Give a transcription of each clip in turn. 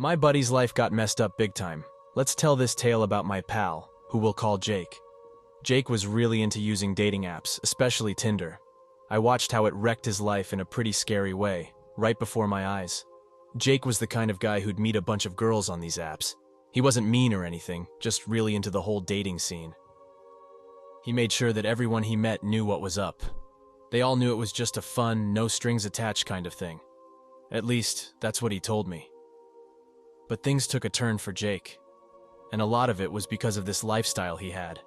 My buddy's life got messed up big time. Let's tell this tale about my pal, who we'll call Jake. Jake was really into using dating apps, especially Tinder. I watched how it wrecked his life in a pretty scary way, right before my eyes. Jake was the kind of guy who'd meet a bunch of girls on these apps. He wasn't mean or anything, just really into the whole dating scene. He made sure that everyone he met knew what was up. They all knew it was just a fun, no-strings-attached kind of thing. At least, that's what he told me. But things took a turn for Jake, and a lot of it was because of this lifestyle he had.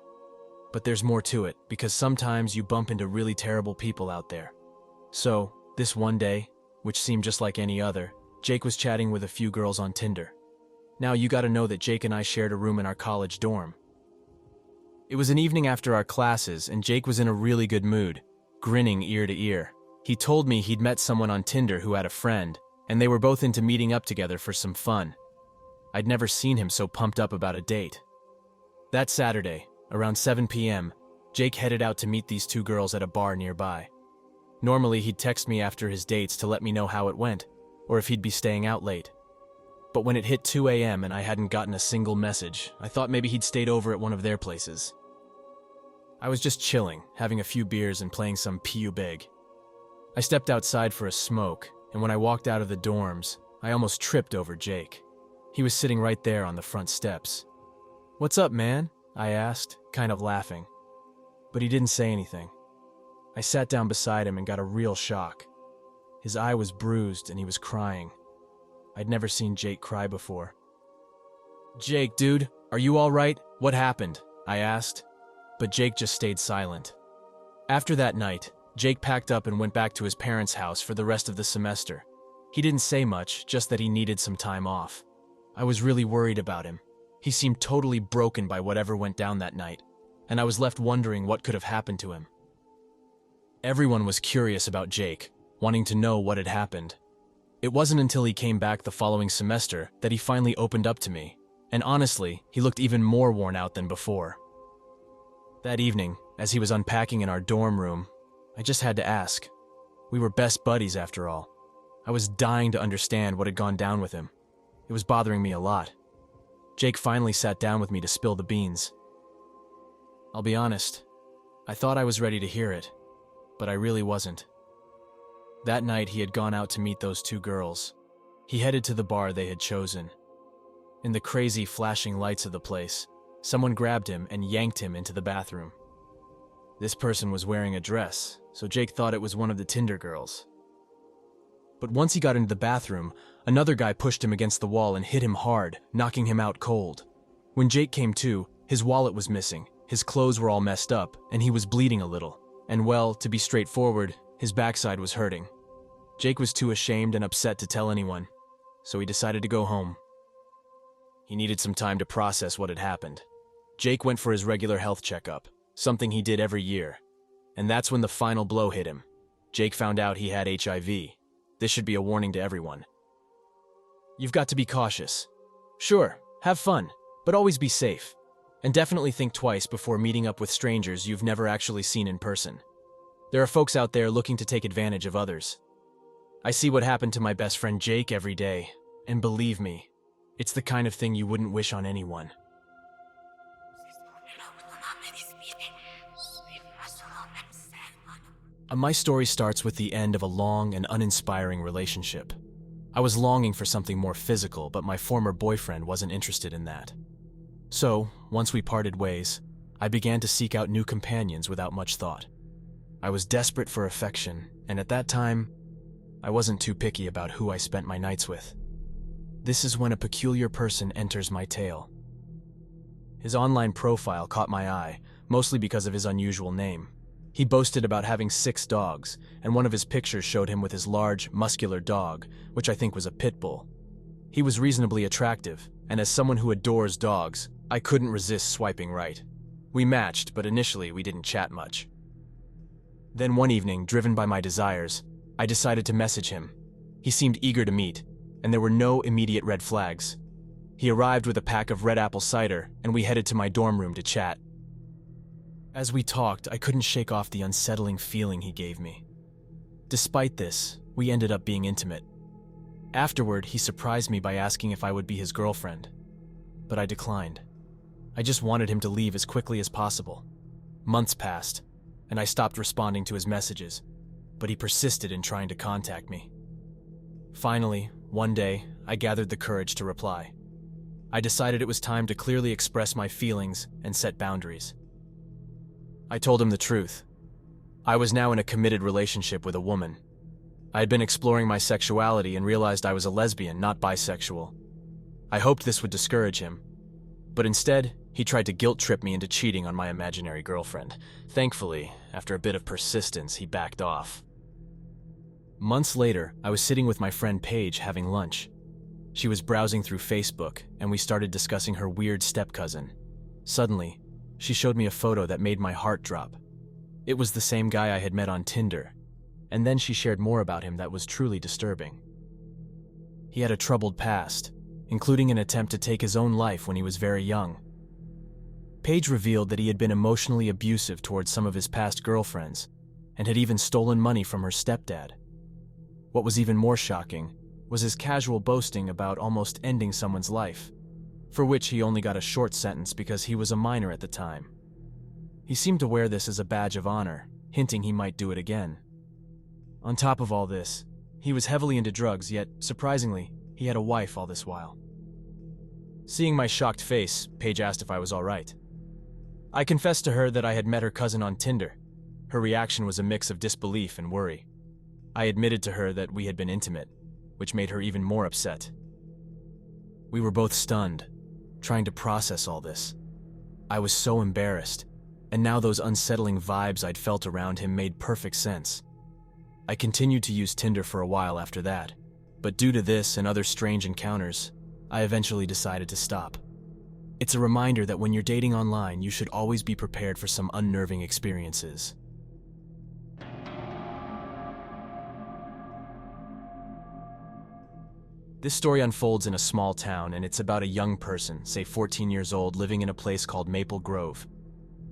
But there's more to it, because sometimes you bump into really terrible people out there. So, this one day, which seemed just like any other, Jake was chatting with a few girls on Tinder. Now, you gotta know that Jake and I shared a room in our college dorm. It was an evening after our classes, and Jake was in a really good mood, grinning ear to ear. He told me he'd met someone on Tinder who had a friend, and they were both into meeting up together for some fun. I'd never seen him so pumped up about a date. That Saturday, around 7 p.m., Jake headed out to meet these two girls at a bar nearby. Normally, he'd text me after his dates to let me know how it went, or if he'd be staying out late. But when it hit 2 a.m. and I hadn't gotten a single message, I thought maybe he'd stayed over at one of their places. I was just chilling, having a few beers and playing some PU Big. I stepped outside for a smoke, and when I walked out of the dorms, I almost tripped over Jake. He was sitting right there on the front steps. "What's up, man?" I asked, kind of laughing. But he didn't say anything. I sat down beside him and got a real shock. His eye was bruised and he was crying. I'd never seen Jake cry before. "Jake, dude, are you all right? What happened?" I asked. But Jake just stayed silent. After that night, Jake packed up and went back to his parents' house for the rest of the semester. He didn't say much, just that he needed some time off. I was really worried about him. He seemed totally broken by whatever went down that night, and I was left wondering what could have happened to him. Everyone was curious about Jake, wanting to know what had happened. It wasn't until he came back the following semester that he finally opened up to me, and honestly, he looked even more worn out than before. That evening, as he was unpacking in our dorm room, I just had to ask. We were best buddies after all. I was dying to understand what had gone down with him. It was bothering me a lot. Jake finally sat down with me to spill the beans. I'll be honest, I thought I was ready to hear it, but I really wasn't. That night he had gone out to meet those two girls. He headed to the bar they had chosen. In the crazy flashing lights of the place, someone grabbed him and yanked him into the bathroom. This person was wearing a dress, so Jake thought it was one of the Tinder girls. But once he got into the bathroom, another guy pushed him against the wall and hit him hard, knocking him out cold. When Jake came to, his wallet was missing, his clothes were all messed up, and he was bleeding a little. And well, to be straightforward, his backside was hurting. Jake was too ashamed and upset to tell anyone, so he decided to go home. He needed some time to process what had happened. Jake went for his regular health checkup, something he did every year. And that's when the final blow hit him. Jake found out he had HIV. This should be a warning to everyone. You've got to be cautious. Sure, have fun, but always be safe. And definitely think twice before meeting up with strangers you've never actually seen in person. There are folks out there looking to take advantage of others. I see what happened to my best friend Jake every day, and believe me, it's the kind of thing you wouldn't wish on anyone. My story starts with the end of a long and uninspiring relationship. I was longing for something more physical, but my former boyfriend wasn't interested in that. So, once we parted ways, I began to seek out new companions without much thought. I was desperate for affection, and at that time, I wasn't too picky about who I spent my nights with. This is when a peculiar person enters my tale. His online profile caught my eye, mostly because of his unusual name. He boasted about having 6 dogs, and one of his pictures showed him with his large, muscular dog, which I think was a pit bull. He was reasonably attractive, and as someone who adores dogs, I couldn't resist swiping right. We matched, but initially we didn't chat much. Then one evening, driven by my desires, I decided to message him. He seemed eager to meet, and there were no immediate red flags. He arrived with a pack of red apple cider, and we headed to my dorm room to chat. As we talked, I couldn't shake off the unsettling feeling he gave me. Despite this, we ended up being intimate. Afterward, he surprised me by asking if I would be his girlfriend, but I declined. I just wanted him to leave as quickly as possible. Months passed, and I stopped responding to his messages, but he persisted in trying to contact me. Finally, one day, I gathered the courage to reply. I decided it was time to clearly express my feelings and set boundaries. I told him the truth. I was now in a committed relationship with a woman. I had been exploring my sexuality and realized I was a lesbian, not bisexual. I hoped this would discourage him, but instead, he tried to guilt-trip me into cheating on my imaginary girlfriend. Thankfully, after a bit of persistence, he backed off. Months later, I was sitting with my friend Paige having lunch. She was browsing through Facebook, and we started discussing her weird step-cousin. Suddenly, she showed me a photo that made my heart drop. It was the same guy I had met on Tinder, and then she shared more about him that was truly disturbing. He had a troubled past, including an attempt to take his own life when he was very young. Paige revealed that he had been emotionally abusive towards some of his past girlfriends, and had even stolen money from her stepdad. What was even more shocking was his casual boasting about almost ending someone's life, for which he only got a short sentence because he was a minor at the time. He seemed to wear this as a badge of honor, hinting he might do it again. On top of all this, he was heavily into drugs, yet, surprisingly, he had a wife all this while. Seeing my shocked face, Paige asked if I was all right. I confessed to her that I had met her cousin on Tinder. Her reaction was a mix of disbelief and worry. I admitted to her that we had been intimate, which made her even more upset. We were both stunned, trying to process all this. I was so embarrassed, and now those unsettling vibes I'd felt around him made perfect sense. I continued to use Tinder for a while after that, but due to this and other strange encounters, I eventually decided to stop. It's a reminder that when you're dating online, you should always be prepared for some unnerving experiences. This story unfolds in a small town, and it's about a young person, say 14 years old, living in a place called Maple Grove.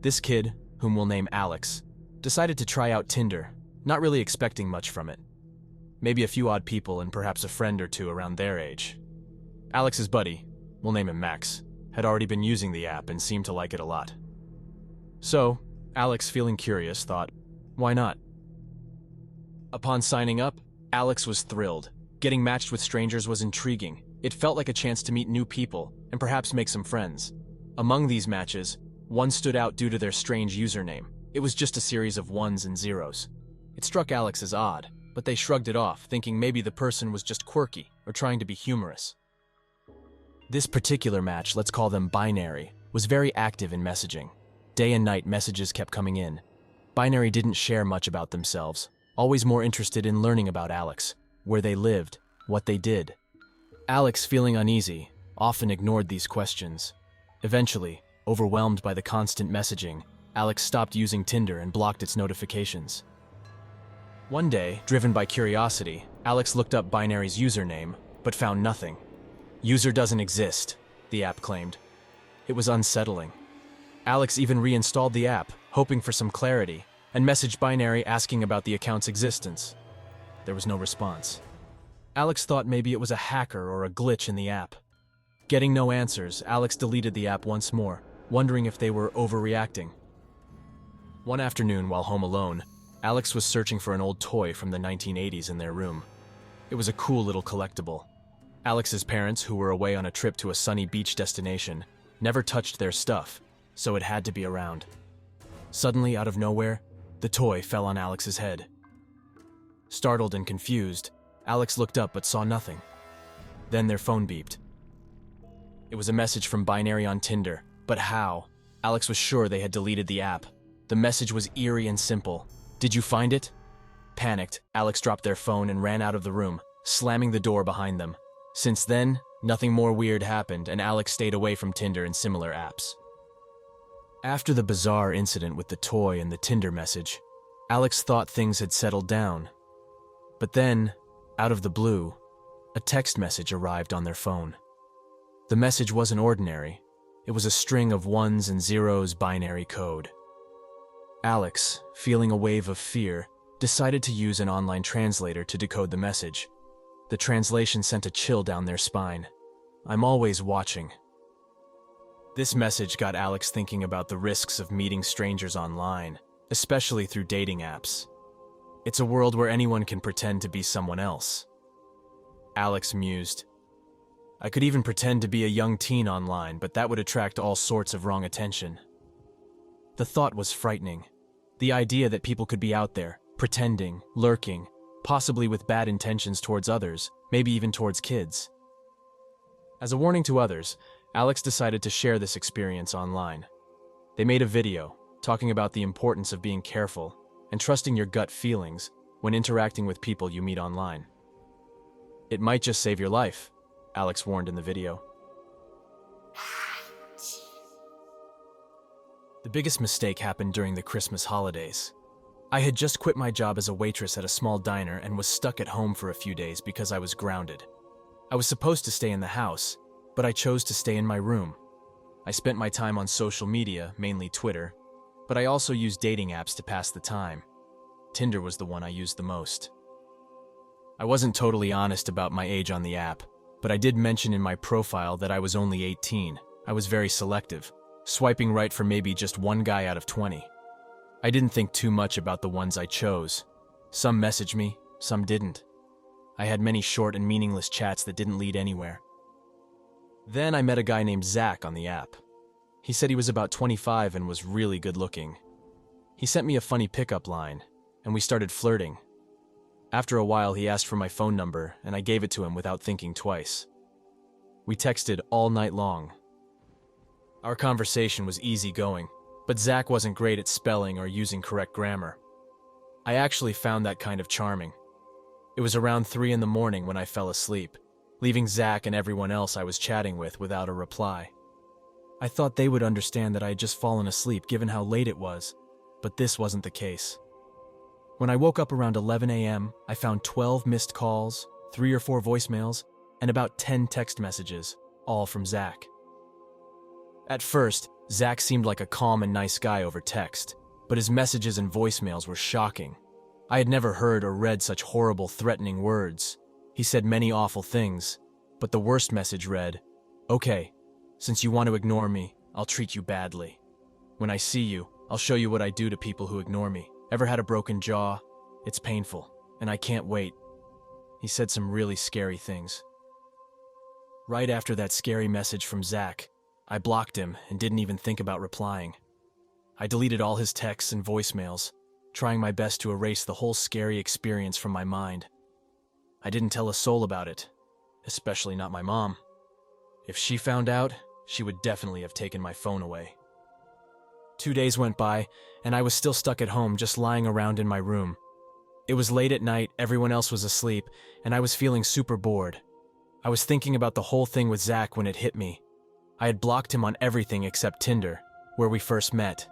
This kid, whom we'll name Alex, decided to try out Tinder, not really expecting much from it. Maybe a few odd people and perhaps a friend or two around their age. Alex's buddy, we'll name him Max, had already been using the app and seemed to like it a lot. So, Alex, feeling curious, thought, why not? Upon signing up, Alex was thrilled. Getting matched with strangers was intriguing. It felt like a chance to meet new people and perhaps make some friends. Among these matches, one stood out due to their strange username. It was just a series of ones and zeros. It struck Alex as odd, but they shrugged it off, thinking maybe the person was just quirky or trying to be humorous. This particular match, let's call them Binary, was very active in messaging. Day and night messages kept coming in. Binary didn't share much about themselves, always more interested in learning about Alex, where they lived, what they did. Alex, feeling uneasy, often ignored these questions. Eventually, overwhelmed by the constant messaging, Alex stopped using Tinder and blocked its notifications. One day, driven by curiosity, Alex looked up Binary's username, but found nothing. User doesn't exist, the app claimed. It was unsettling. Alex even reinstalled the app, hoping for some clarity, and messaged Binary asking about the account's existence. There was no response. Alex thought maybe it was a hacker or a glitch in the app. Getting no answers, Alex deleted the app once more, wondering if they were overreacting. One afternoon, while home alone, Alex was searching for an old toy from the 1980s in their room. It was a cool little collectible. Alex's parents, who were away on a trip to a sunny beach destination, never touched their stuff, so it had to be around. Suddenly, out of nowhere, the toy fell on Alex's head. Startled and confused, Alex looked up but saw nothing. Then their phone beeped. It was a message from Binary on Tinder, but how? Alex was sure they had deleted the app. The message was eerie and simple. Did you find it? Panicked, Alex dropped their phone and ran out of the room, slamming the door behind them. Since then, nothing more weird happened, and Alex stayed away from Tinder and similar apps. After the bizarre incident with the toy and the Tinder message, Alex thought things had settled down. But then, out of the blue, a text message arrived on their phone. The message wasn't ordinary. It was a string of ones and zeros binary code. Alex, feeling a wave of fear, decided to use an online translator to decode the message. The translation sent a chill down their spine. I'm always watching. This message got Alex thinking about the risks of meeting strangers online, especially through dating apps. It's a world where anyone can pretend to be someone else. Alex mused. I could even pretend to be a young teen online, but that would attract all sorts of wrong attention. The thought was frightening. The idea that people could be out there, pretending, lurking, possibly with bad intentions towards others, maybe even towards kids. As a warning to others, Alex decided to share this experience online. They made a video talking about the importance of being careful and trusting your gut feelings when interacting with people you meet online. It might just save your life, Alex warned in the video. The biggest mistake happened during the Christmas holidays. I had just quit my job as a waitress at a small diner and was stuck at home for a few days because I was grounded. I was supposed to stay in the house, but I chose to stay in my room. I spent my time on social media, mainly Twitter, but I also used dating apps to pass the time. Tinder was the one I used the most. I wasn't totally honest about my age on the app, but I did mention in my profile that I was only 18. I was very selective, swiping right for maybe just one guy out of 20. I didn't think too much about the ones I chose. Some messaged me, some didn't. I had many short and meaningless chats that didn't lead anywhere. Then I met a guy named Zach on the app. He said he was about 25 and was really good looking. He sent me a funny pickup line, and we started flirting. After a while, he asked for my phone number, and I gave it to him without thinking twice. We texted all night long. Our conversation was easygoing, but Zach wasn't great at spelling or using correct grammar. I actually found that kind of charming. It was around 3 in the morning when I fell asleep, leaving Zach and everyone else I was chatting with without a reply. I thought they would understand that I had just fallen asleep given how late it was, but this wasn't the case. When I woke up around 11 a.m., I found 12 missed calls, 3 or 4 voicemails, and about 10 text messages, all from Zach. At first, Zach seemed like a calm and nice guy over text, but his messages and voicemails were shocking. I had never heard or read such horrible, threatening words. He said many awful things, but the worst message read, "Okay, since you want to ignore me, I'll treat you badly. When I see you, I'll show you what I do to people who ignore me. Ever had a broken jaw? It's painful, and I can't wait." He said some really scary things. Right after that scary message from Zach, I blocked him and didn't even think about replying. I deleted all his texts and voicemails, trying my best to erase the whole scary experience from my mind. I didn't tell a soul about it, especially not my mom. If she found out, she would definitely have taken my phone away. 2 days went by, and I was still stuck at home, just lying around in my room. It was late at night, everyone else was asleep, and I was feeling super bored. I was thinking about the whole thing with Zach when it hit me. I had blocked him on everything except Tinder, where we first met.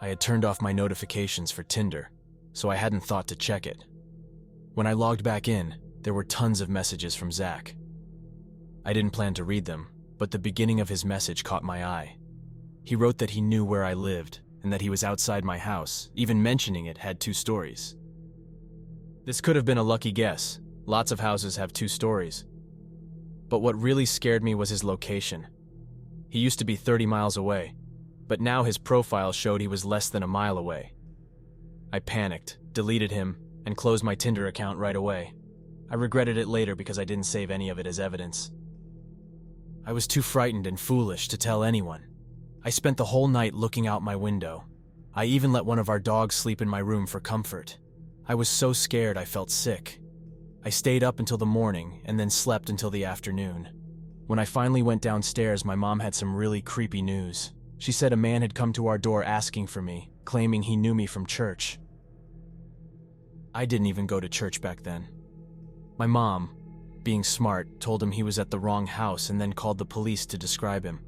I had turned off my notifications for Tinder, so I hadn't thought to check it. When I logged back in, there were tons of messages from Zach. I didn't plan to read them, but the beginning of his message caught my eye. He wrote that he knew where I lived, and that he was outside my house. Even mentioning it had 2 stories. This could have been a lucky guess. Lots of houses have 2 stories. But what really scared me was his location. He used to be 30 miles away, but now his profile showed he was less than a mile away. I panicked, deleted him, and closed my Tinder account right away. I regretted it later because I didn't save any of it as evidence. I was too frightened and foolish to tell anyone. I spent the whole night looking out my window. I even let one of our dogs sleep in my room for comfort. I was so scared I felt sick. I stayed up until the morning and then slept until the afternoon. When I finally went downstairs, my mom had some really creepy news. She said a man had come to our door asking for me, claiming he knew me from church. I didn't even go to church back then. My mom, being smart, told him he was at the wrong house and then called the police to describe him.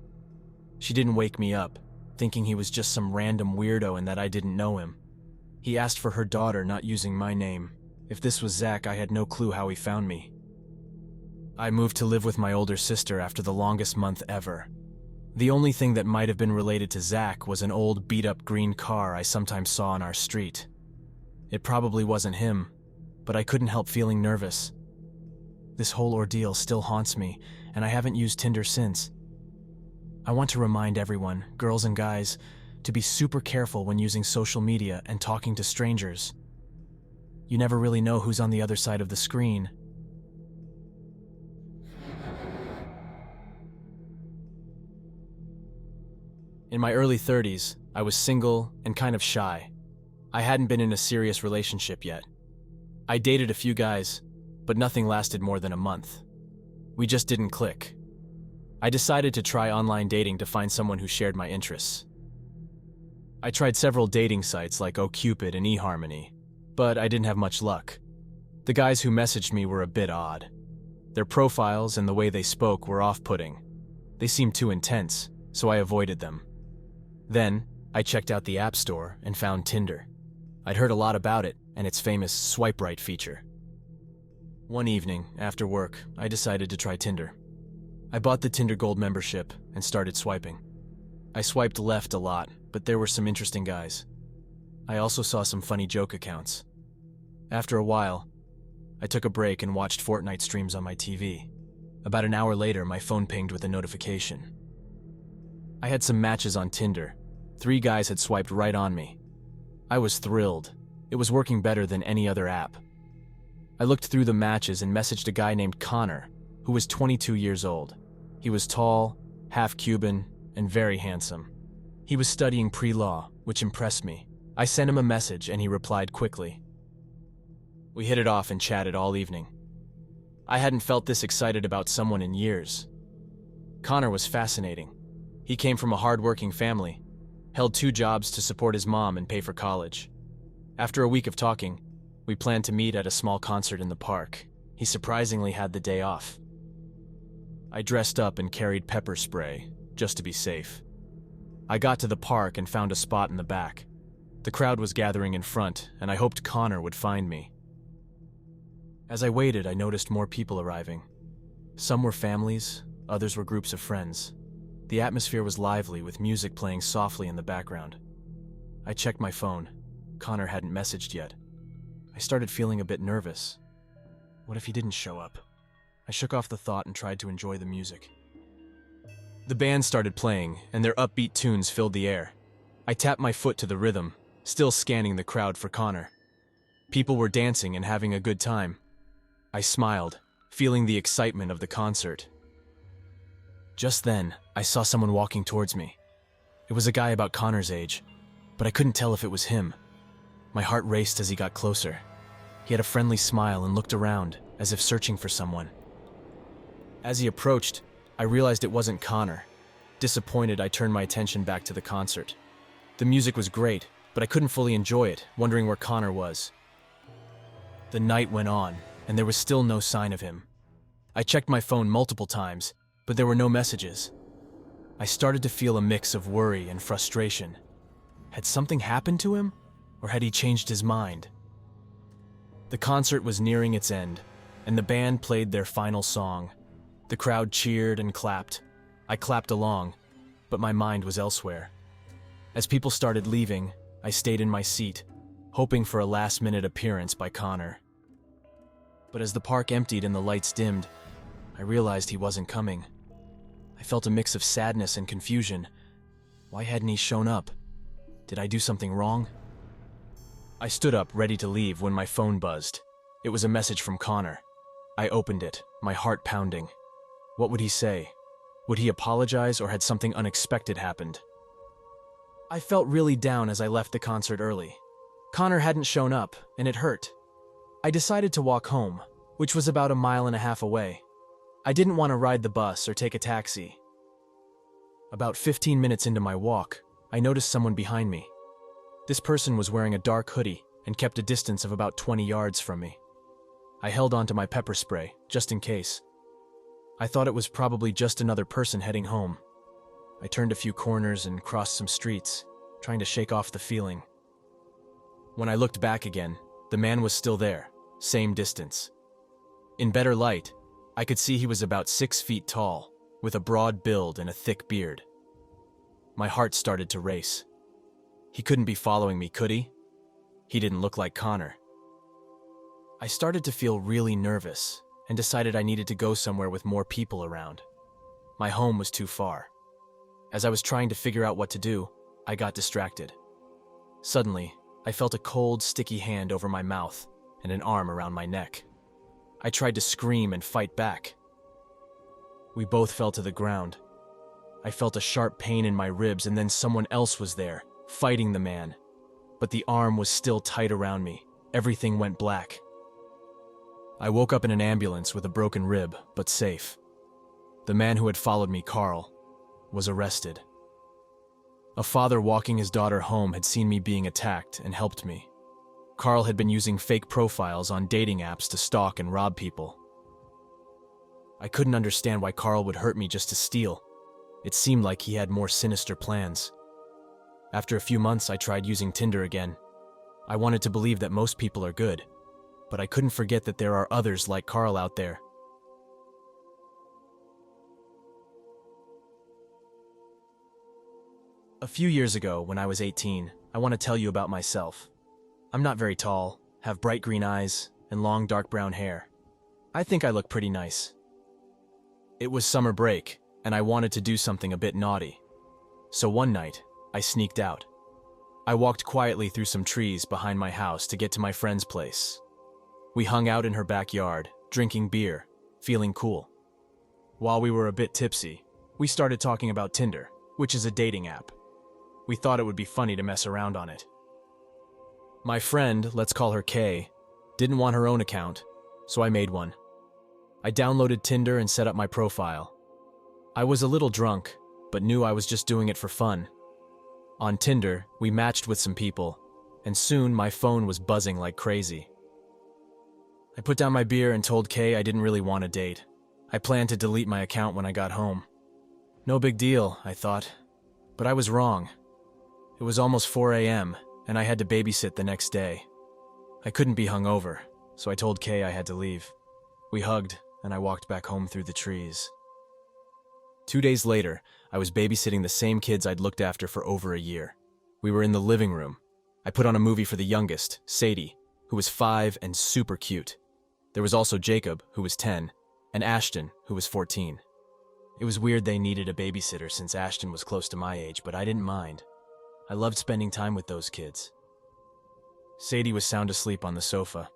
She didn't wake me up, thinking he was just some random weirdo and that I didn't know him. He asked for her daughter, not using my name. If this was Zach, I had no clue how he found me. I moved to live with my older sister after the longest month ever. The only thing that might have been related to Zach was an old beat-up green car I sometimes saw on our street. It probably wasn't him, but I couldn't help feeling nervous. This whole ordeal still haunts me, and I haven't used Tinder since. I want to remind everyone, girls and guys, to be super careful when using social media and talking to strangers. You never really know who's on the other side of the screen. In my early 30s, I was single and kind of shy. I hadn't been in a serious relationship yet. I dated a few guys, but nothing lasted more than a month. We just didn't click. I decided to try online dating to find someone who shared my interests. I tried several dating sites like OkCupid and eHarmony, but I didn't have much luck. The guys who messaged me were a bit odd. Their profiles and the way they spoke were off-putting. They seemed too intense, so I avoided them. Then, I checked out the App Store and found Tinder. I'd heard a lot about it and its famous swipe right feature. One evening, after work, I decided to try Tinder. I bought the Tinder Gold membership and started swiping. I swiped left a lot, but there were some interesting guys. I also saw some funny joke accounts. After a while, I took a break and watched Fortnite streams on my TV. About an hour later, my phone pinged with a notification. I had some matches on Tinder. 3 guys had swiped right on me. I was thrilled. It was working better than any other app. I looked through the matches and messaged a guy named Connor, who was 22 years old. He was tall, half Cuban, and very handsome. He was studying pre-law, which impressed me. I sent him a message and he replied quickly. We hit it off and chatted all evening. I hadn't felt this excited about someone in years. Connor was fascinating. He came from a hard-working family, held 2 jobs to support his mom and pay for college. After a week of talking, we planned to meet at a small concert in the park. He surprisingly had the day off. I dressed up and carried pepper spray, just to be safe. I got to the park and found a spot in the back. The crowd was gathering in front, and I hoped Connor would find me. As I waited, I noticed more people arriving. Some were families, others were groups of friends. The atmosphere was lively, with music playing softly in the background. I checked my phone. Connor hadn't messaged yet. I started feeling a bit nervous. What if he didn't show up? I shook off the thought and tried to enjoy the music. The band started playing, and their upbeat tunes filled the air. I tapped my foot to the rhythm, still scanning the crowd for Connor. People were dancing and having a good time. I smiled, feeling the excitement of the concert. Just then, I saw someone walking towards me. It was a guy about Connor's age, but I couldn't tell if it was him. My heart raced as he got closer. He had a friendly smile and looked around, as if searching for someone. As he approached, I realized it wasn't Connor. Disappointed, I turned my attention back to the concert. The music was great, but I couldn't fully enjoy it, wondering where Connor was. The night went on, and there was still no sign of him. I checked my phone multiple times, but there were no messages. I started to feel a mix of worry and frustration. Had something happened to him, or had he changed his mind? The concert was nearing its end, and the band played their final song. The crowd cheered and clapped. I clapped along, but my mind was elsewhere. As people started leaving, I stayed in my seat, hoping for a last-minute appearance by Connor. But as the park emptied and the lights dimmed, I realized he wasn't coming. I felt a mix of sadness and confusion. Why hadn't he shown up? Did I do something wrong? I stood up, ready to leave, when my phone buzzed. It was a message from Connor. I opened it, my heart pounding. What would he say? Would he apologize, or had something unexpected happened? I felt really down as I left the concert early. Connor hadn't shown up, and it hurt. I decided to walk home, which was about 1.5 miles away. I didn't want to ride the bus or take a taxi. About 15 minutes into my walk, I noticed someone behind me. This person was wearing a dark hoodie and kept a distance of about 20 yards from me. I held onto my pepper spray, just in case. I thought it was probably just another person heading home. I turned a few corners and crossed some streets, trying to shake off the feeling. When I looked back again, the man was still there, same distance. In better light, I could see he was about 6 feet tall, with a broad build and a thick beard. My heart started to race. He couldn't be following me, could he? He didn't look like Connor. I started to feel really nervous. and decided I needed to go somewhere with more people around. My home was too far. As I was trying to figure out what to do, I got distracted. Suddenly, I felt a cold, sticky hand over my mouth and an arm around my neck. I tried to scream and fight back. We both fell to the ground. I felt a sharp pain in my ribs, and then someone else was there, fighting the man. But the arm was still tight around me. Everything went black. I woke up in an ambulance with a broken rib, but safe. The man who had followed me, Carl, was arrested. A father walking his daughter home had seen me being attacked and helped me. Carl had been using fake profiles on dating apps to stalk and rob people. I couldn't understand why Carl would hurt me just to steal. It seemed like he had more sinister plans. After a few months, I tried using Tinder again. I wanted to believe that most people are good, but I couldn't forget that there are others like Carl out there. A few years ago, when I was 18, I want to tell you about myself. I'm not very tall, have bright green eyes, and long dark brown hair. I think I look pretty nice. It was summer break, and I wanted to do something a bit naughty. So one night, I sneaked out. I walked quietly through some trees behind my house to get to my friend's place. We hung out in her backyard, drinking beer, feeling cool. While we were a bit tipsy, we started talking about Tinder, which is a dating app. We thought it would be funny to mess around on it. My friend, let's call her Kay, didn't want her own account, so I made one. I downloaded Tinder and set up my profile. I was a little drunk, but knew I was just doing it for fun. On Tinder, we matched with some people, and soon my phone was buzzing like crazy. I put down my beer and told Kay I didn't really want a date. I planned to delete my account when I got home. No big deal, I thought, but I was wrong. It was almost 4 a.m., and I had to babysit the next day. I couldn't be hungover, so I told Kay I had to leave. We hugged, and I walked back home through the trees. 2 days later, I was babysitting the same kids I'd looked after for over a year. We were in the living room. I put on a movie for the youngest, Sadie, who was 5 and super cute. There was also Jacob, who was 10, and Ashton, who was 14. It was weird they needed a babysitter since Ashton was close to my age, but I didn't mind. I loved spending time with those kids. Sadie was sound asleep on the sofa.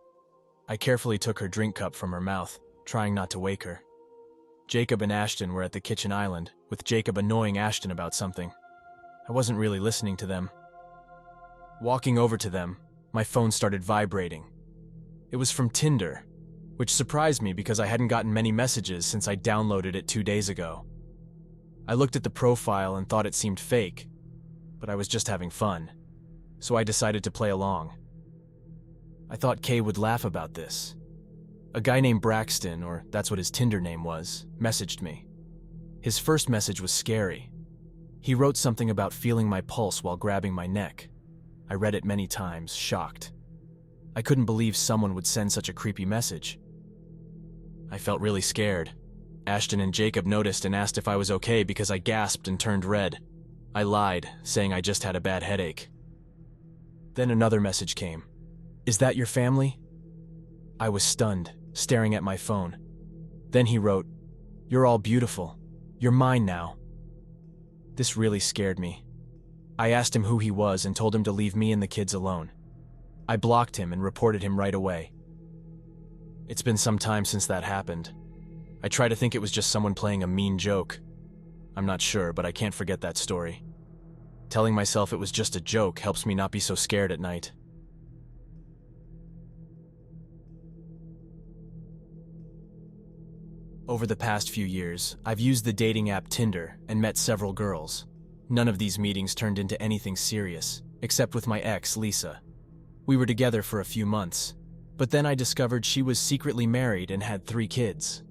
I carefully took her drink cup from her mouth, trying not to wake her. Jacob and Ashton were at the kitchen island, with Jacob annoying Ashton about something. I wasn't really listening to them. Walking over to them, my phone started vibrating. It was from Tinder, which surprised me because I hadn't gotten many messages since I downloaded it 2 days ago. I looked at the profile and thought it seemed fake, but I was just having fun, so I decided to play along. I thought Kay would laugh about this. A guy named Braxton, or that's what his Tinder name was, messaged me. His first message was scary. He wrote something about feeling my pulse while grabbing my neck. I read it many times, shocked. I couldn't believe someone would send such a creepy message. I felt really scared. Ashton and Jacob noticed and asked if I was okay because I gasped and turned red. I lied, saying I just had a bad headache. Then another message came. "Is that your family?" I was stunned, staring at my phone. Then he wrote, "You're all beautiful. You're mine now." This really scared me. I asked him who he was and told him to leave me and the kids alone. I blocked him and reported him right away. It's been some time since that happened. I try to think it was just someone playing a mean joke. I'm not sure, but I can't forget that story. Telling myself it was just a joke helps me not be so scared at night. Over the past few years, I've used the dating app Tinder and met several girls. None of these meetings turned into anything serious, except with my ex, Lisa. We were together for a few months, but then I discovered she was secretly married and had 3 kids.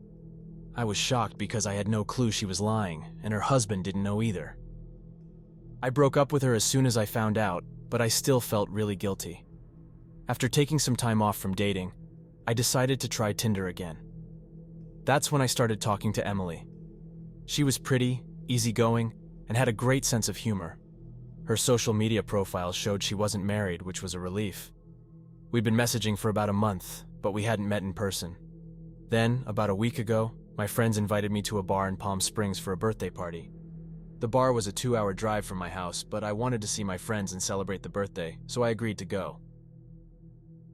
I was shocked because I had no clue she was lying, and her husband didn't know either. I broke up with her as soon as I found out, but I still felt really guilty. After taking some time off from dating, I decided to try Tinder again. That's when I started talking to Emily. She was pretty, easygoing, and had a great sense of humor. Her social media profile showed she wasn't married, which was a relief. We'd been messaging for about a month, but we hadn't met in person. Then, about a week ago, my friends invited me to a bar in Palm Springs for a birthday party. The bar was a 2-hour drive from my house, but I wanted to see my friends and celebrate the birthday, so I agreed to go.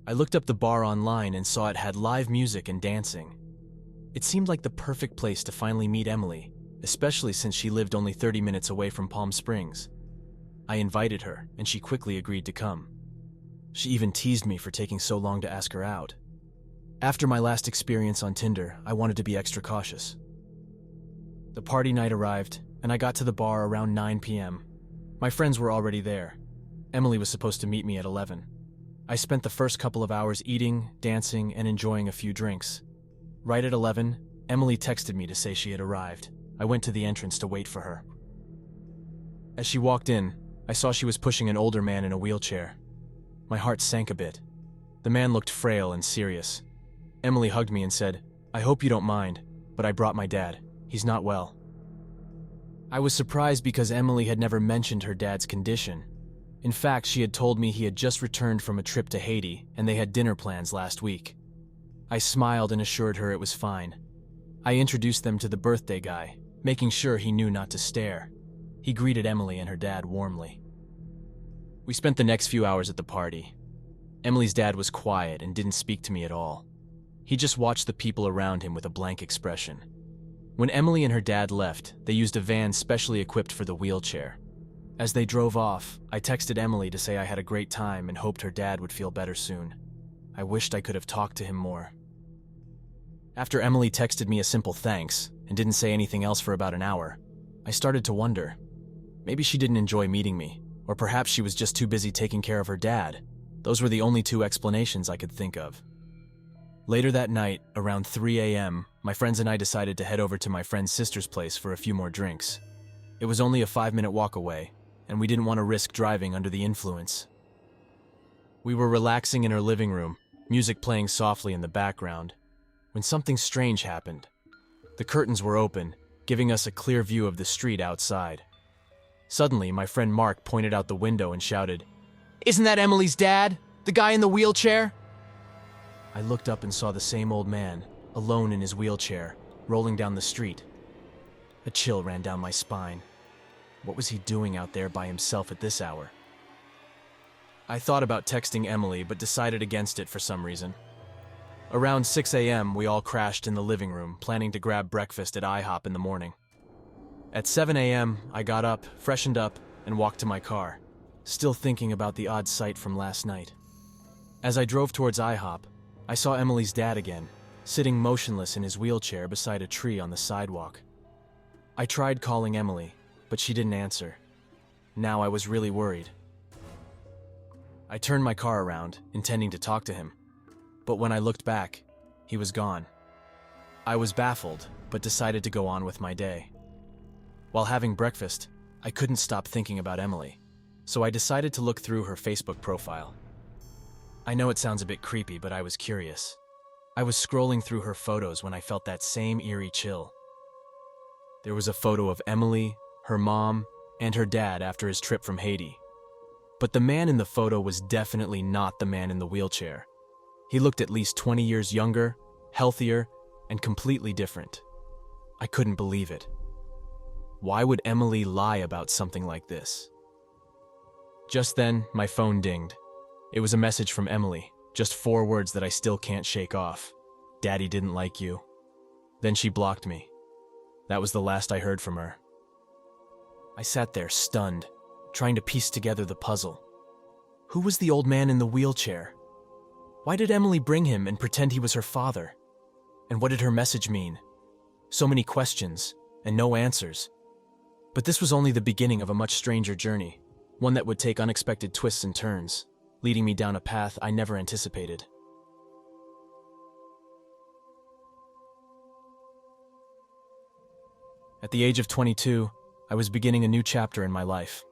I looked up the bar online and saw it had live music and dancing. It seemed like the perfect place to finally meet Emily, especially since she lived only 30 minutes away from Palm Springs. I invited her, and she quickly agreed to come. She even teased me for taking so long to ask her out. After my last experience on Tinder, I wanted to be extra cautious. The party night arrived, and I got to the bar around 9 p.m. My friends were already there. Emily was supposed to meet me at 11. I spent the first couple of hours eating, dancing, and enjoying a few drinks. Right at 11, Emily texted me to say she had arrived. I went to the entrance to wait for her. As she walked in, I saw she was pushing an older man in a wheelchair. My heart sank a bit. The man looked frail and serious. Emily hugged me and said, "I hope you don't mind, but I brought my dad. He's not well." I was surprised because Emily had never mentioned her dad's condition. In fact, she had told me he had just returned from a trip to Haiti and they had dinner plans last week. I smiled and assured her it was fine. I introduced them to the birthday guy, making sure he knew not to stare. He greeted Emily and her dad warmly. We spent the next few hours at the party. Emily's dad was quiet and didn't speak to me at all. He just watched the people around him with a blank expression. When Emily and her dad left, they used a van specially equipped for the wheelchair. As they drove off, I texted Emily to say I had a great time and hoped her dad would feel better soon. I wished I could have talked to him more. After Emily texted me a simple thanks and didn't say anything else for about an hour, I started to wonder. Maybe she didn't enjoy meeting me, or perhaps she was just too busy taking care of her dad. Those were the only two explanations I could think of. Later that night, around 3 a.m., my friends and I decided to head over to my friend's sister's place for a few more drinks. It was only a 5-minute walk away, and we didn't want to risk driving under the influence. We were relaxing in her living room, music playing softly in the background, when something strange happened. The curtains were open, giving us a clear view of the street outside. Suddenly, my friend Mark pointed out the window and shouted, "Isn't that Emily's dad? The guy in the wheelchair?" I looked up and saw the same old man, alone in his wheelchair, rolling down the street. A chill ran down my spine. What was he doing out there by himself at this hour? I thought about texting Emily, but decided against it for some reason. Around 6 a.m., we all crashed in the living room, planning to grab breakfast at IHOP in the morning. At 7 a.m., I got up, freshened up, and walked to my car, still thinking about the odd sight from last night. As I drove towards IHOP, I saw Emily's dad again, sitting motionless in his wheelchair beside a tree on the sidewalk. I tried calling Emily, but she didn't answer. Now I was really worried. I turned my car around, intending to talk to him, but when I looked back, he was gone. I was baffled, but decided to go on with my day. While having breakfast, I couldn't stop thinking about Emily, so I decided to look through her Facebook profile. I know it sounds a bit creepy, but I was curious. I was scrolling through her photos when I felt that same eerie chill. There was a photo of Emily, her mom, and her dad after his trip from Haiti. But the man in the photo was definitely not the man in the wheelchair. He looked at least 20 years younger, healthier, and completely different. I couldn't believe it. Why would Emily lie about something like this? Just then, my phone dinged. It was a message from Emily, just 4 words that I still can't shake off. "Daddy didn't like you." Then she blocked me. That was the last I heard from her. I sat there stunned, trying to piece together the puzzle. Who was the old man in the wheelchair? Why did Emily bring him and pretend he was her father? And what did her message mean? So many questions, and no answers. But this was only the beginning of a much stranger journey, one that would take unexpected twists and turns, leading me down a path I never anticipated. At the age of 22, I was beginning a new chapter in my life.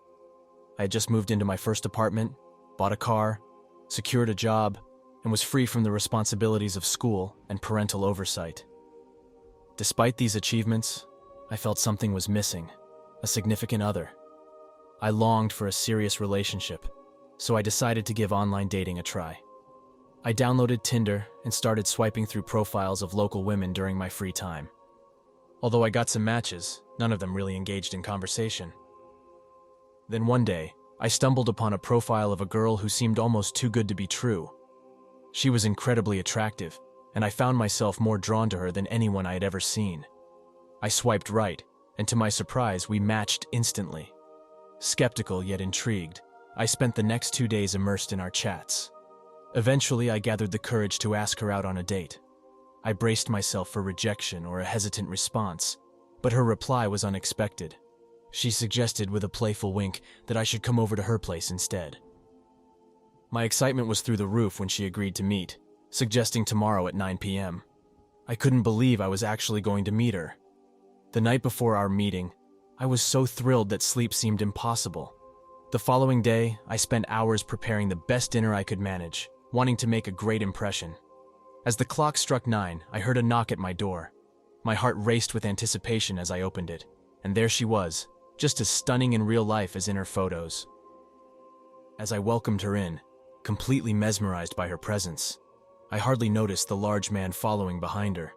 I had just moved into my first apartment, bought a car, secured a job, and was free from the responsibilities of school and parental oversight. Despite these achievements, I felt something was missing, a significant other. I longed for a serious relationship, so I decided to give online dating a try. I downloaded Tinder and started swiping through profiles of local women during my free time. Although I got some matches, none of them really engaged in conversation. Then one day, I stumbled upon a profile of a girl who seemed almost too good to be true. She was incredibly attractive, and I found myself more drawn to her than anyone I had ever seen. I swiped right, and to my surprise, we matched instantly. Skeptical yet intrigued, I spent the next 2 days immersed in our chats. Eventually, I gathered the courage to ask her out on a date. I braced myself for rejection or a hesitant response, but her reply was unexpected. She suggested with a playful wink that I should come over to her place instead. My excitement was through the roof when she agreed to meet, suggesting tomorrow at 9 p.m. I couldn't believe I was actually going to meet her. The night before our meeting, I was so thrilled that sleep seemed impossible. The following day, I spent hours preparing the best dinner I could manage, wanting to make a great impression. As the clock struck 9, I heard a knock at my door. My heart raced with anticipation as I opened it, and there she was, just as stunning in real life as in her photos. As I welcomed her in, completely mesmerized by her presence, I hardly noticed the large man following behind her.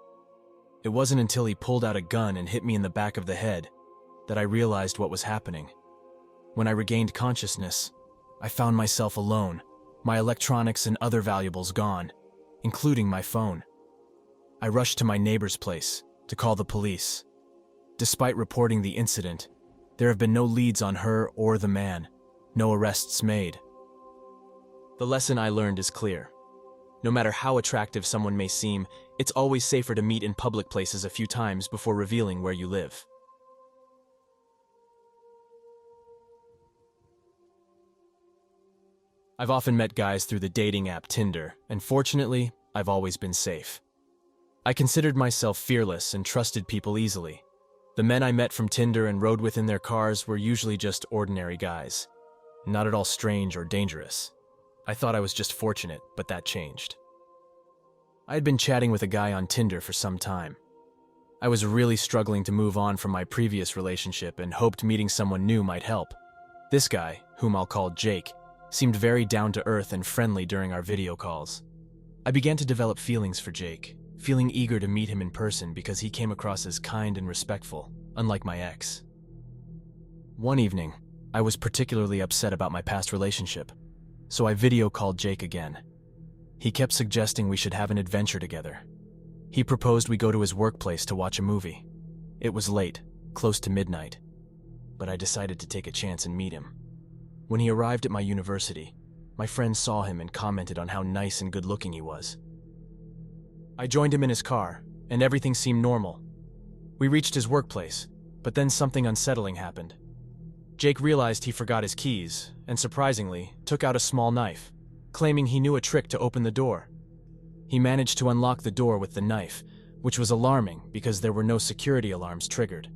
It wasn't until he pulled out a gun and hit me in the back of the head that I realized what was happening. When I regained consciousness, I found myself alone, my electronics and other valuables gone, including my phone. I rushed to my neighbor's place to call the police. Despite reporting the incident, there have been no leads on her or the man, no arrests made. The lesson I learned is clear. No matter how attractive someone may seem, it's always safer to meet in public places a few times before revealing where you live. I've often met guys through the dating app Tinder, and fortunately, I've always been safe. I considered myself fearless and trusted people easily. The men I met from Tinder and rode with in their cars were usually just ordinary guys, not at all strange or dangerous. I thought I was just fortunate, but that changed. I had been chatting with a guy on Tinder for some time. I was really struggling to move on from my previous relationship and hoped meeting someone new might help. This guy, whom I'll call Jake, seemed very down-to-earth and friendly during our video calls. I began to develop feelings for Jake, feeling eager to meet him in person because he came across as kind and respectful, unlike my ex. One evening, I was particularly upset about my past relationship, so I video called Jake again. He kept suggesting we should have an adventure together. He proposed we go to his workplace to watch a movie. It was late, close to midnight, but I decided to take a chance and meet him. When he arrived at my university, my friend saw him and commented on how nice and good-looking he was. I joined him in his car, and everything seemed normal. We reached his workplace, but then something unsettling happened. Jake realized he forgot his keys, and surprisingly, took out a small knife, claiming he knew a trick to open the door. He managed to unlock the door with the knife, which was alarming because there were no security alarms triggered.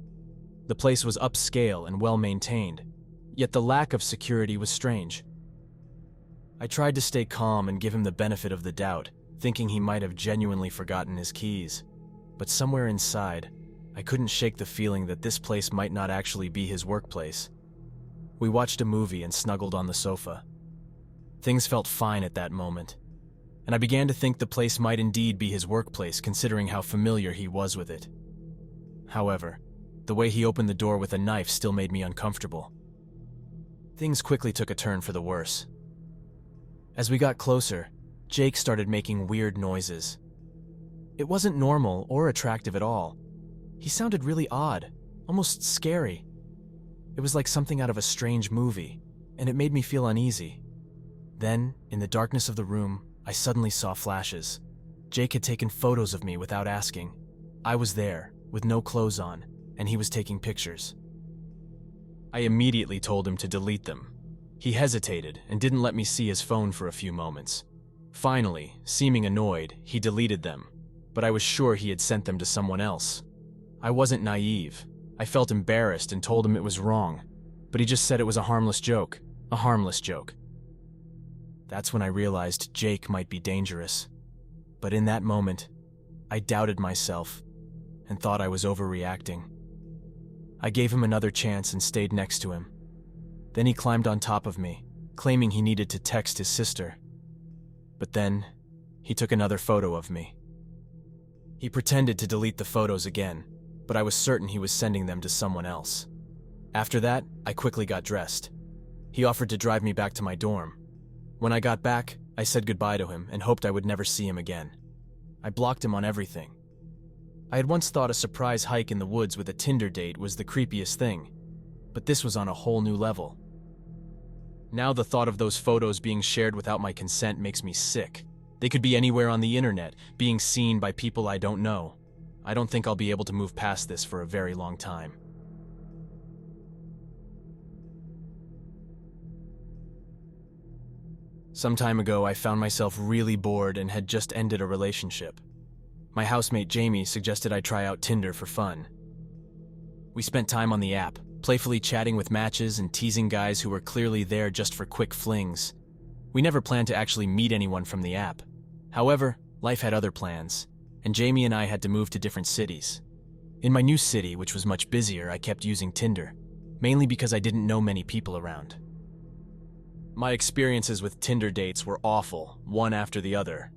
The place was upscale and well-maintained, yet the lack of security was strange. I tried to stay calm and give him the benefit of the doubt, thinking he might have genuinely forgotten his keys. But somewhere inside, I couldn't shake the feeling that this place might not actually be his workplace. We watched a movie and snuggled on the sofa. Things felt fine at that moment, and I began to think the place might indeed be his workplace considering how familiar he was with it. However, the way he opened the door with a knife still made me uncomfortable. Things quickly took a turn for the worse. As we got closer, Jake started making weird noises. It wasn't normal or attractive at all. He sounded really odd, almost scary. It was like something out of a strange movie, and it made me feel uneasy. Then, in the darkness of the room, I suddenly saw flashes. Jake had taken photos of me without asking. I was there, with no clothes on, and he was taking pictures. I immediately told him to delete them. He hesitated and didn't let me see his phone for a few moments. Finally, seeming annoyed, he deleted them, but I was sure he had sent them to someone else. I wasn't naive. I felt embarrassed and told him it was wrong, but he just said it was a harmless joke. A harmless joke. That's when I realized Jake might be dangerous. But in that moment, I doubted myself and thought I was overreacting. I gave him another chance and stayed next to him. Then he climbed on top of me, claiming he needed to text his sister. But then, he took another photo of me. He pretended to delete the photos again, but I was certain he was sending them to someone else. After that, I quickly got dressed. He offered to drive me back to my dorm. When I got back, I said goodbye to him and hoped I would never see him again. I blocked him on everything. I had once thought a surprise hike in the woods with a Tinder date was the creepiest thing, but this was on a whole new level. Now the thought of those photos being shared without my consent makes me sick. They could be anywhere on the internet, being seen by people I don't know. I don't think I'll be able to move past this for a very long time. Some time ago, I found myself really bored and had just ended a relationship. My housemate Jamie suggested I try out Tinder for fun. We spent time on the app, playfully chatting with matches and teasing guys who were clearly there just for quick flings. We never planned to actually meet anyone from the app. However, life had other plans, and Jamie and I had to move to different cities. In my new city, which was much busier, I kept using Tinder, mainly because I didn't know many people around. My experiences with Tinder dates were awful, one after the other.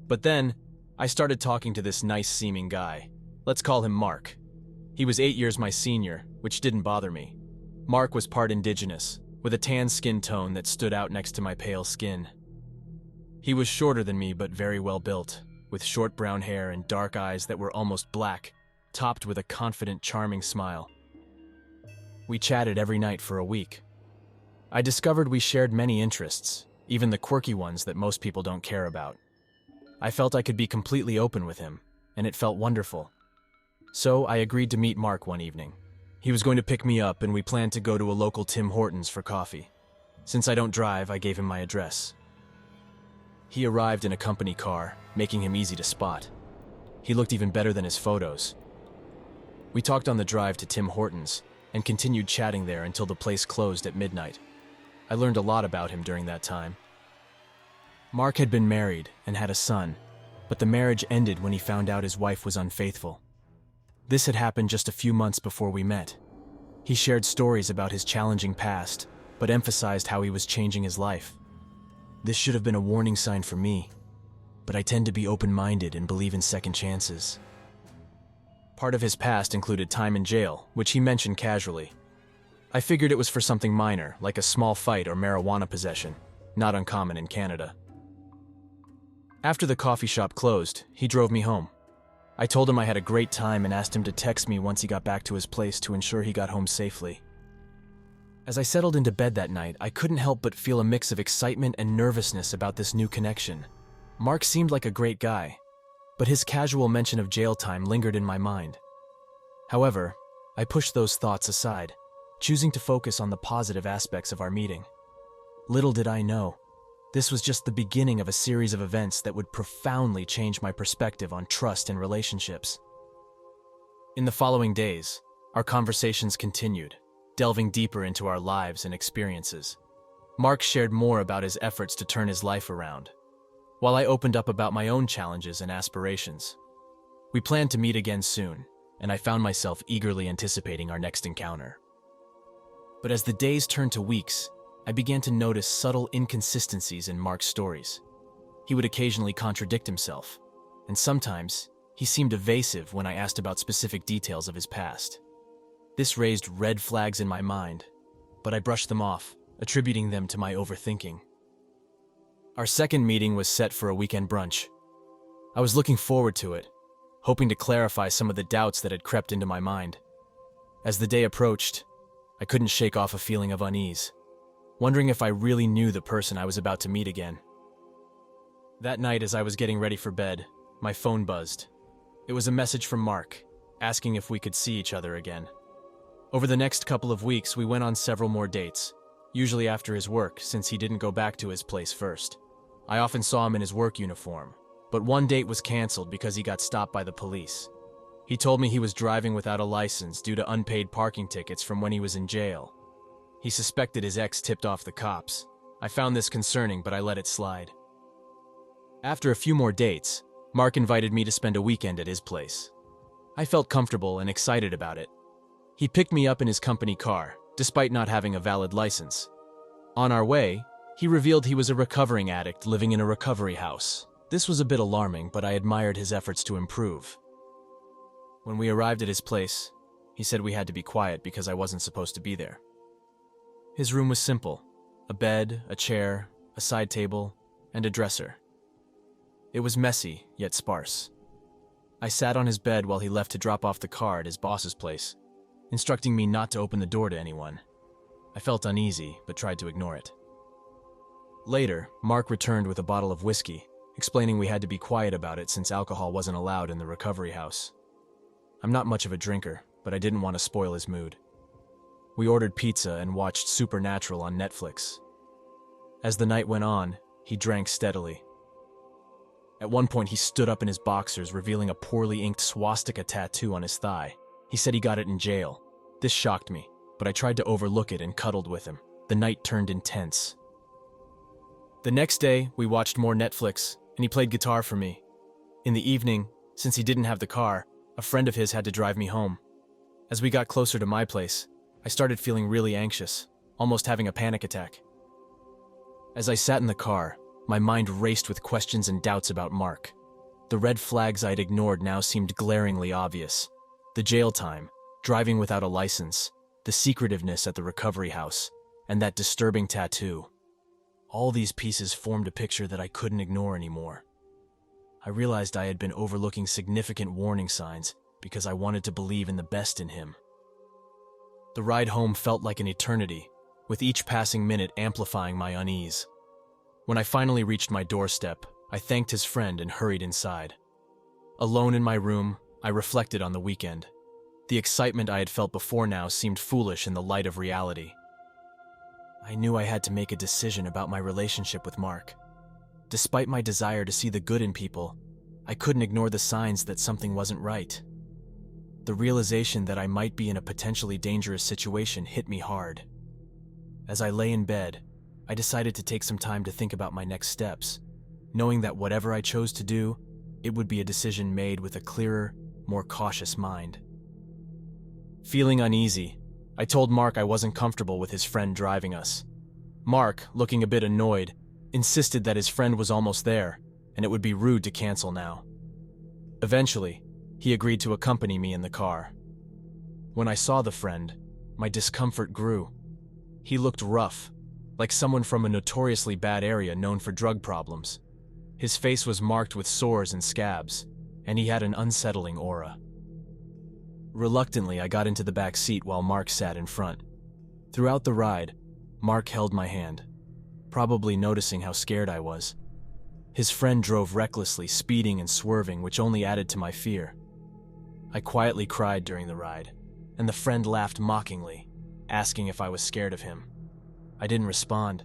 But then, I started talking to this nice-seeming guy. Let's call him Mark. He was 8 years my senior, which didn't bother me. Mark was part indigenous, with a tan skin tone that stood out next to my pale skin. He was shorter than me but very well built, with short brown hair and dark eyes that were almost black, topped with a confident, charming smile. We chatted every night for a week. I discovered we shared many interests, even the quirky ones that most people don't care about. I felt I could be completely open with him, and it felt wonderful. So I agreed to meet Mark one evening. He was going to pick me up and we planned to go to a local Tim Hortons for coffee. Since I don't drive, I gave him my address. He arrived in a company car, making him easy to spot. He looked even better than his photos. We talked on the drive to Tim Hortons and continued chatting there until the place closed at midnight. I learned a lot about him during that time. Mark had been married and had a son, but the marriage ended when he found out his wife was unfaithful. This had happened just a few months before we met. He shared stories about his challenging past, but emphasized how he was changing his life. This should have been a warning sign for me, but I tend to be open-minded and believe in second chances. Part of his past included time in jail, which he mentioned casually. I figured it was for something minor, like a small fight or marijuana possession, not uncommon in Canada. After the coffee shop closed, he drove me home. I told him I had a great time and asked him to text me once he got back to his place to ensure he got home safely. As I settled into bed that night, I couldn't help but feel a mix of excitement and nervousness about this new connection. Mark seemed like a great guy, but his casual mention of jail time lingered in my mind. However, I pushed those thoughts aside, choosing to focus on the positive aspects of our meeting. Little did I know, this was just the beginning of a series of events that would profoundly change my perspective on trust and relationships. In the following days, our conversations continued, delving deeper into our lives and experiences. Mark shared more about his efforts to turn his life around, while I opened up about my own challenges and aspirations. We planned to meet again soon, and I found myself eagerly anticipating our next encounter. But as the days turned to weeks, I began to notice subtle inconsistencies in Mark's stories. He would occasionally contradict himself, and sometimes he seemed evasive when I asked about specific details of his past. This raised red flags in my mind, but I brushed them off, attributing them to my overthinking. Our second meeting was set for a weekend brunch. I was looking forward to it, hoping to clarify some of the doubts that had crept into my mind. As the day approached, I couldn't shake off a feeling of unease, wondering if I really knew the person I was about to meet again. That night, as I was getting ready for bed, my phone buzzed. It was a message from Mark, asking if we could see each other again. Over the next couple of weeks, we went on several more dates, usually after his work, since he didn't go back to his place first. I often saw him in his work uniform, but one date was canceled because he got stopped by the police. He told me he was driving without a license due to unpaid parking tickets from when he was in jail. He suspected his ex tipped off the cops. I found this concerning, but I let it slide. After a few more dates, Mark invited me to spend a weekend at his place. I felt comfortable and excited about it. He picked me up in his company car, despite not having a valid license. On our way, he revealed he was a recovering addict living in a recovery house. This was a bit alarming, but I admired his efforts to improve. When we arrived at his place, he said we had to be quiet because I wasn't supposed to be there. His room was simple: a bed, a chair, a side table, and a dresser. It was messy, yet sparse. I sat on his bed while he left to drop off the car at his boss's place, instructing me not to open the door to anyone. I felt uneasy, but tried to ignore it. Later, Mark returned with a bottle of whiskey, explaining we had to be quiet about it since alcohol wasn't allowed in the recovery house. I'm not much of a drinker, but I didn't want to spoil his mood. We ordered pizza and watched Supernatural on Netflix. As the night went on, he drank steadily. At one point, he stood up in his boxers, revealing a poorly inked swastika tattoo on his thigh. He said he got it in jail. This shocked me, but I tried to overlook it and cuddled with him. The night turned intense. The next day, we watched more Netflix, and he played guitar for me. In the evening, since he didn't have the car, a friend of his had to drive me home. As we got closer to my place, I started feeling really anxious, almost having a panic attack. As I sat in the car, my mind raced with questions and doubts about Mark. The red flags I'd ignored now seemed glaringly obvious. The jail time, driving without a license, the secretiveness at the recovery house, and that disturbing tattoo. All these pieces formed a picture that I couldn't ignore anymore. I realized I had been overlooking significant warning signs because I wanted to believe in the best in him. The ride home felt like an eternity, with each passing minute amplifying my unease. When I finally reached my doorstep, I thanked his friend and hurried inside. Alone in my room, I reflected on the weekend. The excitement I had felt before now seemed foolish in the light of reality. I knew I had to make a decision about my relationship with Mark. Despite my desire to see the good in people, I couldn't ignore the signs that something wasn't right. The realization that I might be in a potentially dangerous situation hit me hard. As I lay in bed, I decided to take some time to think about my next steps, knowing that whatever I chose to do, it would be a decision made with a clearer, more cautious mind. Feeling uneasy, I told Mark I wasn't comfortable with his friend driving us. Mark, looking a bit annoyed, insisted that his friend was almost there, and it would be rude to cancel now. Eventually, he agreed to accompany me in the car. When I saw the friend, my discomfort grew. He looked rough, like someone from a notoriously bad area known for drug problems. His face was marked with sores and scabs, and he had an unsettling aura. Reluctantly, I got into the back seat while Mark sat in front. Throughout the ride, Mark held my hand, probably noticing how scared I was. His friend drove recklessly, speeding and swerving, which only added to my fear. I quietly cried during the ride, and the friend laughed mockingly, asking if I was scared of him. I didn't respond,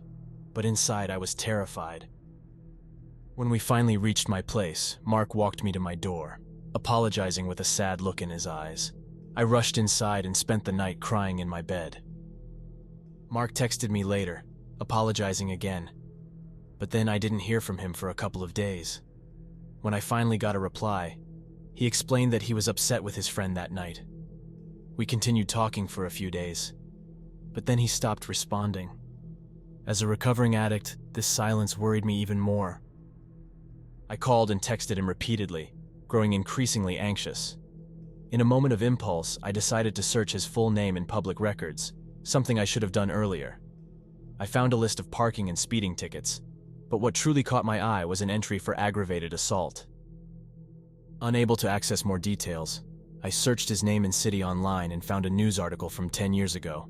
but inside I was terrified. When we finally reached my place, Mark walked me to my door, apologizing with a sad look in his eyes. I rushed inside and spent the night crying in my bed. Mark texted me later, apologizing again, but then I didn't hear from him for a couple of days. When I finally got a reply, he explained that he was upset with his friend that night. We continued talking for a few days, but then he stopped responding. As a recovering addict, this silence worried me even more. I called and texted him repeatedly, growing increasingly anxious. In a moment of impulse, I decided to search his full name in public records, something I should have done earlier. I found a list of parking and speeding tickets, but what truly caught my eye was an entry for aggravated assault. Unable to access more details, I searched his name and city online and found a news article from 10 years ago.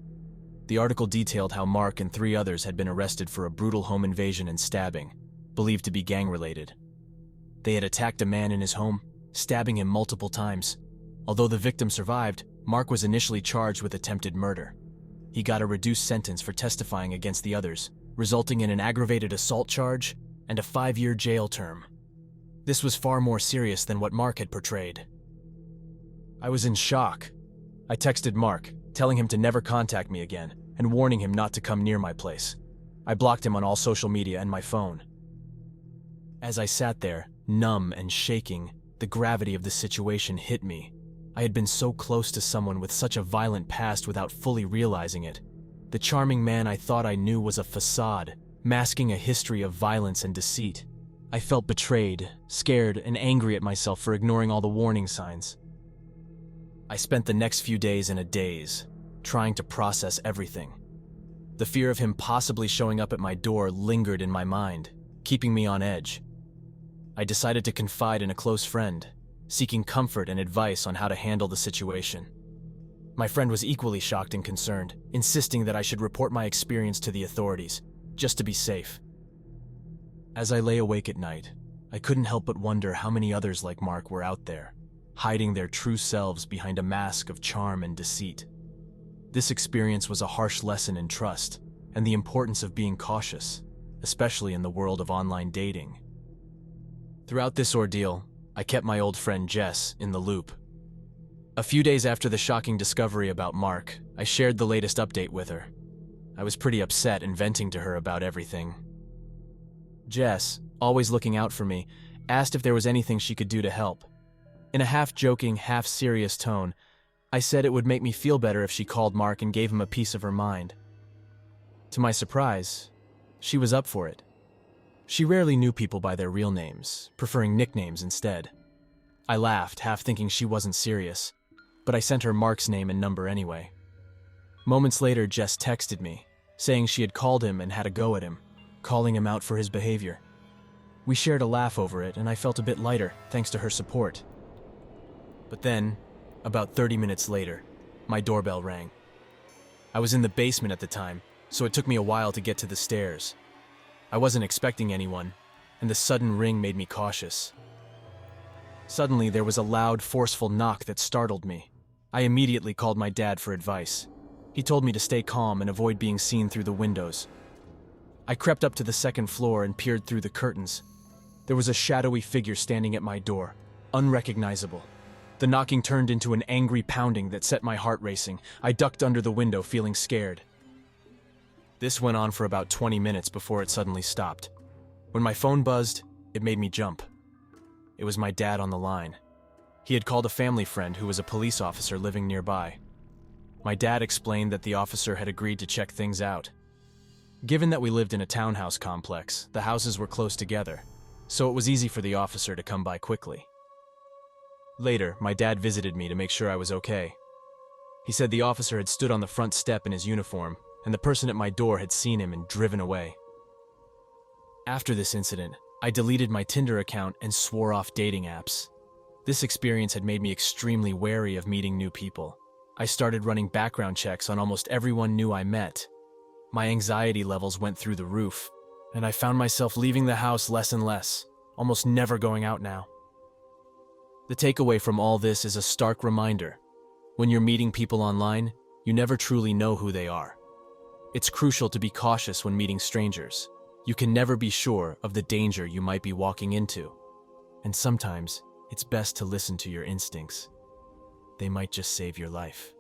The article detailed how Mark and 3 others had been arrested for a brutal home invasion and stabbing, believed to be gang-related. They had attacked a man in his home, stabbing him multiple times. Although the victim survived, Mark was initially charged with attempted murder. He got a reduced sentence for testifying against the others, resulting in an aggravated assault charge and a 5-year jail term. This was far more serious than what Mark had portrayed. I was in shock. I texted Mark, telling him to never contact me again and warning him not to come near my place. I blocked him on all social media and my phone. As I sat there, numb and shaking, the gravity of the situation hit me. I had been so close to someone with such a violent past without fully realizing it. The charming man I thought I knew was a facade, masking a history of violence and deceit. I felt betrayed, scared, and angry at myself for ignoring all the warning signs. I spent the next few days in a daze, trying to process everything. The fear of him possibly showing up at my door lingered in my mind, keeping me on edge. I decided to confide in a close friend, seeking comfort and advice on how to handle the situation. My friend was equally shocked and concerned, insisting that I should report my experience to the authorities, just to be safe. As I lay awake at night, I couldn't help but wonder how many others like Mark were out there, hiding their true selves behind a mask of charm and deceit. This experience was a harsh lesson in trust and the importance of being cautious, especially in the world of online dating. Throughout this ordeal, I kept my old friend Jess in the loop. A few days after the shocking discovery about Mark, I shared the latest update with her. I was pretty upset and venting to her about everything. Jess, always looking out for me, asked if there was anything she could do to help. In a half-joking, half-serious tone, I said it would make me feel better if she called Mark and gave him a piece of her mind. To my surprise, she was up for it. She rarely knew people by their real names, preferring nicknames instead. I laughed, half thinking she wasn't serious, but I sent her Mark's name and number anyway. Moments later, Jess texted me, saying she had called him and had a go at him, calling him out for his behavior. We shared a laugh over it, and I felt a bit lighter, thanks to her support. But then, about 30 minutes later, my doorbell rang. I was in the basement at the time, so it took me a while to get to the stairs. I wasn't expecting anyone, and the sudden ring made me cautious. Suddenly, there was a loud, forceful knock that startled me. I immediately called my dad for advice. He told me to stay calm and avoid being seen through the windows. I crept up to the second floor and peered through the curtains. There was a shadowy figure standing at my door, unrecognizable. The knocking turned into an angry pounding that set my heart racing. I ducked under the window, feeling scared. This went on for about 20 minutes before it suddenly stopped. When my phone buzzed, it made me jump. It was my dad on the line. He had called a family friend who was a police officer living nearby. My dad explained that the officer had agreed to check things out. Given that we lived in a townhouse complex, the houses were close together, so it was easy for the officer to come by quickly. Later, my dad visited me to make sure I was okay. He said the officer had stood on the front step in his uniform, and the person at my door had seen him and driven away. After this incident, I deleted my Tinder account and swore off dating apps. This experience had made me extremely wary of meeting new people. I started running background checks on almost everyone new I met. My anxiety levels went through the roof, and I found myself leaving the house less and less, almost never going out now. The takeaway from all this is a stark reminder. When you're meeting people online, you never truly know who they are. It's crucial to be cautious when meeting strangers. You can never be sure of the danger you might be walking into. And sometimes, it's best to listen to your instincts. They might just save your life.